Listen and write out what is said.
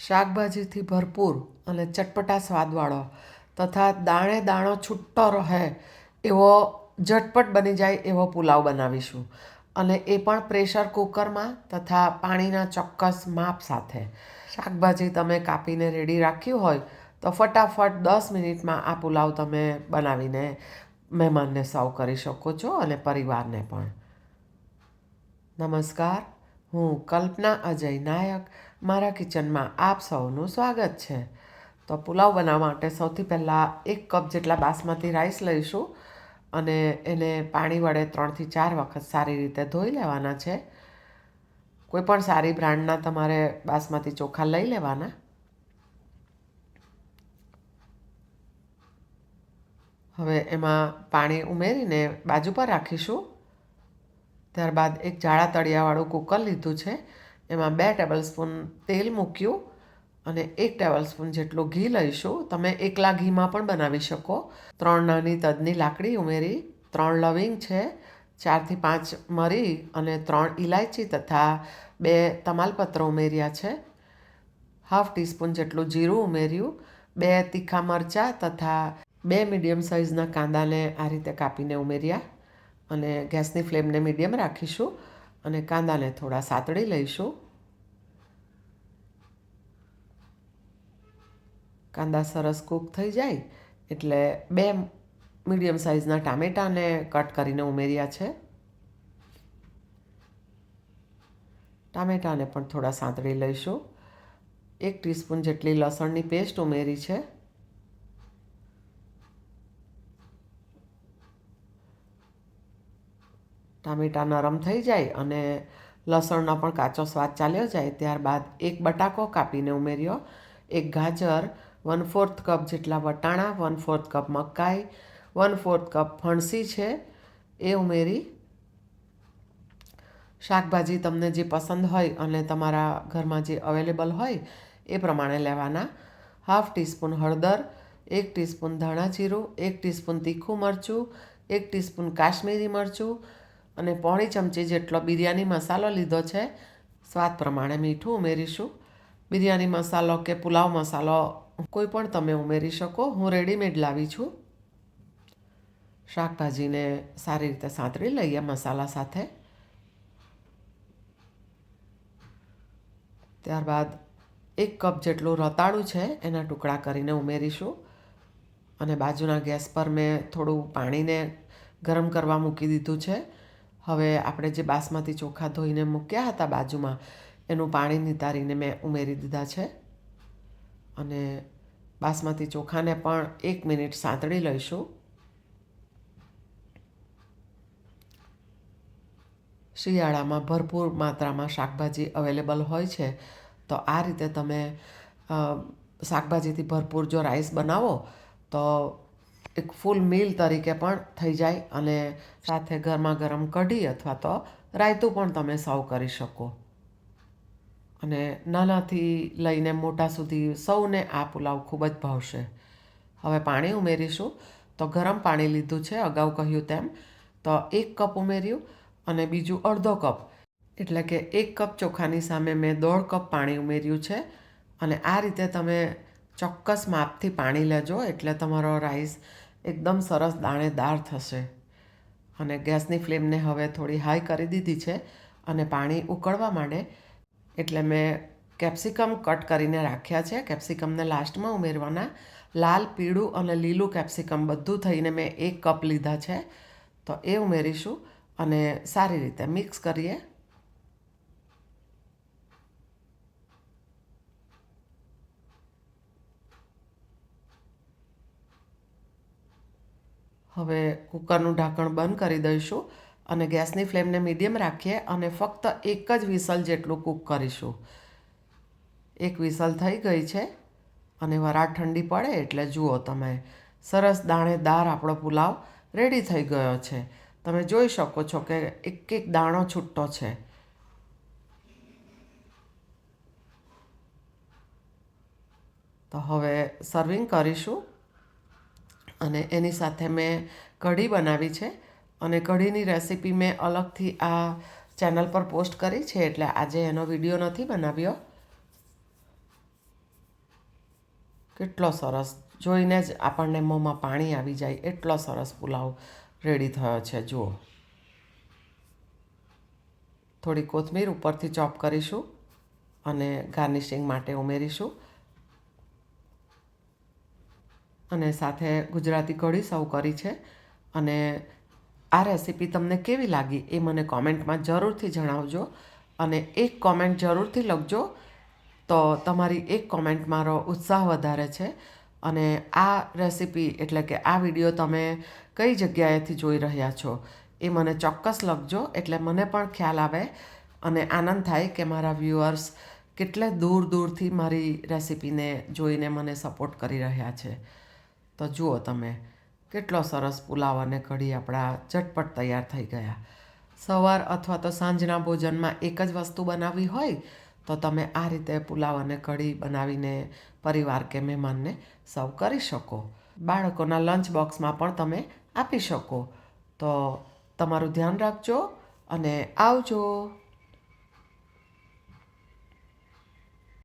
શાકભાજીથી ભરપૂર અને ચટપટા સ્વાદવાળો તથા દાણે દાણો છૂટો રહે એવો ઝટપટ બની જાય એવો પુલાવ બનાવીશું. અને એ પણ પ્રેશર કુકરમાં તથા પાણીના ચોક્કસ માપ સાથે. શાકભાજી તમે કાપીને રેડી રાખ્યું હોય તો ફટાફટ 10 મિનિટમાં આ પુલાવ તમે બનાવીને મહેમાનને સર્વ કરી શકો છો અને પરિવારને પણ. નમસ્કાર, હું કલ્પના અજય નાયક. મારા કિચનમાં આપ સૌનું સ્વાગત છે. તો પુલાવ બનાવવા માટે સૌથી પહેલાં 1 કપ જેટલા બાસમતી રાઈસ લઈશું અને એને પાણી વડે 3 થી 4 વખત સારી રીતે ધોઈ લેવાના છે. કોઈ પણ સારી બ્રાન્ડના તમારે બાસમતી ચોખા લઈ લેવાના. હવે એમાં પાણી ઉમેરીને બાજુ પર રાખીશું. ત્યારબાદ એક જાડા તળિયાવાળું કુકર લીધું છે. એમાં 2 ટેબલસ્પૂન તેલ મૂક્યું અને 1 ટેબલસ્પૂન જેટલું ઘી લઈશું. તમે એકલા ઘીમાં પણ બનાવી શકો. 3 નાની તજની લાકડી ઉમેરી, 3 લવિંગ છે, 4 થી 5 મરી અને 3 ઇલાયચી તથા 2 તમાલપત્ર ઉમેર્યા છે. ½ ટીસ્પૂન જેટલું જીરું ઉમેર્યું, 2 તીખા મરચાં તથા 2 મીડિયમ સાઇઝના કાંદાને આ રીતે કાપીને ઉમેર્યા અને ગેસની ફ્લેમને મીડિયમ રાખીશું અને કાંદાને થોડા સાતળી લઈશું. કાંદા સરસ કૂક થઈ જાય એટલે 2 મીડિયમ સાઇઝના ટામેટાને કટ કરીને ઉમેર્યા છે. ટામેટાને પણ થોડા સાંતળી લઈશું. 1 ટીસ્પૂન જેટલી લસણની પેસ્ટ ઉમેરી છે. ટામેટાં નરમ થઈ જાય અને લસણનો પણ કાચો સ્વાદ ચાલ્યો જાય ત્યારબાદ 1 બટાકો કાપીને ઉમેર્યો, 1 ગાજર, 1/4 કપ જેટલા વટાણા, 1/4 કપ મકાઈ, 1/4 કપ ફણસી છે એ ઉમેરી. શાકભાજી તમને જે પસંદ હોય અને તમારા ઘરમાં જે અવેલેબલ હોય એ પ્રમાણે લેવાના. ½ ટીસ્પૂન હળદર, 1 ટીસ્પૂન ધાણા જીરું, 1 ટીસ્પૂન તીખું મરચું, 1 ટીસ્પૂન કાશ્મીરી મરચું અને 1/4 ચમચી જેટલો બિરયાની મસાલો લીધો છે. સ્વાદ પ્રમાણે મીઠું ઉમેરીશું. બિરયાની મસાલો કે પુલાવ મસાલો કોઈ પણ તમે ઉમેરી શકો. હું રેડીમેડ લાવી છું. શાકભાજીને સારી રીતે સાંતળી લઈએ મસાલા સાથે. ત્યારબાદ 1 કપ જેટલું રતાળું છે એના ટુકડા કરીને ઉમેરીશું અને બાજુના ગેસ પર મેં થોડું પાણીને ગરમ કરવા મૂકી દીધું છે. હવે આપણે જે બાસમતી ચોખા ધોઈને મૂક્યા હતા બાજુમાં એનું પાણી નિતારીને મેં ઉમેરી દીધા છે અને બાસમતી ચોખાને પણ 1 મિનિટ સાંતળી લઈશું. શિયાળામાં ભરપૂર માત્રામાં શાકભાજી અવેલેબલ હોય છે તો આ રીતે તમે શાકભાજીથી ભરપૂર જો રાઈસ બનાવો તો એક ફૂલ મીલ તરીકે પણ થઈ જાય અને સાથે ગરમા ગરમ કઢી અથવા તો રાયતું પણ તમે સર્વ કરી શકો. અને નાનાથી લઈને મોટા સુધી સૌને આ પુલાવ ખૂબ જ ભાવશે. હવે પાણી ઉમેરીશું. તો ગરમ પાણી લીધું છે અગાઉ કહ્યું તેમ. તો 1 કપ ઉમેર્યું અને બીજું અડધો કપ એટલે કે 1 કપ ચોખાની સામે મેં 1/2 કપ પાણી ઉમેર્યું છે. અને આ રીતે તમે ચોક્કસ માપથી પાણી લેજો એટલે તમારો રાઈસ એકદમ સરસ દાણેદાર થશે. અને ગેસની ફ્લેમને હવે થોડી હાઈ કરી દીધી છે અને પાણી ઉકળવા માંડે એટલે મેં કેપ્સિકમ કટ કરીને રાખ્યા છે. કેપ્સિકમને લાસ્ટમાં ઉમેરવાના. લાલ, પીળું અને લીલું કેપ્સિકમ બધું થઈને મેં 1 કપ લીધા છે. તો એ ઉમેરીશું અને સારી રીતે મિક્સ કરીએ. હવે કુકરનું ઢાંકણ બંધ કરી દઈશું અને ગેસની ફ્લેમને મીડિયમ રાખીએ અને ફક્ત 1 જ વિસલ જેટલું કૂક કરીશું. 1 વિસલ થઈ ગઈ છે અને વરાળ ઠંડી પડે એટલે જુઓ તમે સરસ દાણેદાર આપણો પુલાવ રેડી થઈ ગયો છે. તમે જોઈ શકો છો કે એક એક દાણો છૂટો છે. તો હવે સર્વિંગ કરીશું અને એની સાથે મેં કઢી બનાવી છે અને કઢીની રેસીપી મેં અલગથી આ ચેનલ પર પોસ્ટ કરી છે એટલે આજે એનો વિડીયો નથી બનાવ્યો. કેટલો સરસ, જોઈને જ આપણને મોંમાં પાણી આવી જાય એટલો સરસ પુલાવ રેડી થયો છે. જુઓ, થોડી કોથમીર ઉપરથી ચોપ કરીશું અને ગાર્નિશિંગ માટે ઉમેરીશું, અને સાથે ગુજરાતી કઢી સર્વ કરી છે. અને આ રેસીપી તમને કેવી લાગી એ મને કોમેન્ટમાં જરૂરથી જણાવજો, અને એક કોમેન્ટ જરૂરથી લખજો. તો તમારી એક કોમેન્ટ મારો ઉત્સાહ વધારે છે. અને આ રેસીપી એટલે કે આ વિડીયો તમે કઈ જગ્યાએથી જોઈ રહ્યા છો એ મને ચોક્કસ લખજો, એટલે મને પણ ખ્યાલ આવે અને આનંદ થાય કે મારા વ્યુઅર્સ કેટલે દૂર દૂરથી મારી રેસીપીને જોઈને મને સપોર્ટ કરી રહ્યા છે. તો જુઓ તમે, કેટલો સરસ પુલાવ અને કઢી આપણા ઝટપટ તૈયાર થઈ ગયા. સવાર અથવા તો સાંજના ભોજનમાં એક જ વસ્તુ બનાવવી હોય તો તમે આ રીતે પુલાવ અને કઢી બનાવીને પરિવાર કે મહેમાનને સર્વ કરી શકો. બાળકોના લંચ બોક્સમાં પણ તમે આપી શકો. તો તમારું ધ્યાન રાખજો અને આવજો.